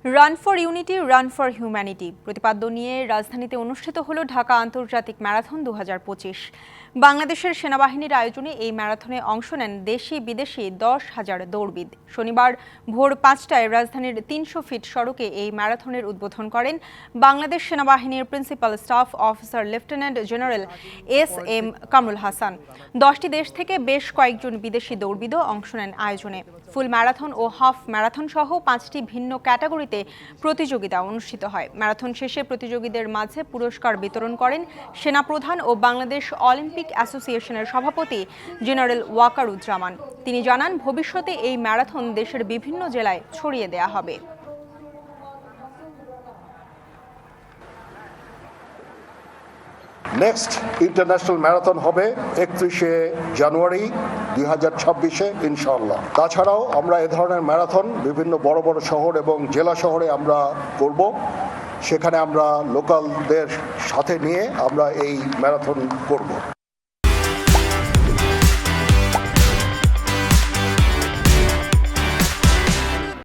Run for unity, run for humanity প্রতিপাদ্য নিয়ে রাজধানীতে অনুষ্ঠিত হলো ঢাকা আন্তর্জাতিক ম্যারাথন 2025। বাংলাদেশের সেনাবাহিনীর আয়োজনে এই ম্যারাথনে অংশ নেন দেশি বিদেশি 10,000 দৌড়বিদ। শনিবার ভোর 5টায় রাজধানীর 300 ফিট সড়কে এই ম্যারাথনের উদ্বোধন করেন বাংলাদেশ সেনাবাহিনীর principal staff officer lieutenant general SM Kamrul Hasan. 10টি দেশ থেকে বেশ কয়েকজন বিদেশি দৌড়বিদও অংশ নেন আয়োজনে। ফুল ম্যারাথন ও হাফ ম্যারাথন সহ 5টি ভিন্ন ক্যাটাগরিতে প্রতিযোগিতা অনুষ্ঠিত হয়। ম্যারাথন শেষে প্রতিযোগীদের মাঝে পুরস্কার বিতরণ করেন সেনাপ্রধান ও বাংলাদেশ অলিম্পিক অ্যাসোসিয়েশনের সভাপতি জেনারেল ওয়াকারুজ্জামান। তিনি জানান, ভবিষ্যতে এই ম্যারাথন দেশের বিভিন্ন জেলায় ছড়িয়ে দেয়া হবে। নেক্সট ইন্টারন্যাশনাল ম্যারাথন হবে 31শে জানুয়ারি 2026-এ ইনশাআল্লাহ। তাছাড়াও আমরা এ ধরনের ম্যারাথন বিভিন্ন বড় বড় শহর এবং জেলা শহরে আমরা করব। সেখানে আমরা লোকালদের সাথে নিয়ে আমরা এই ম্যারাথন করব।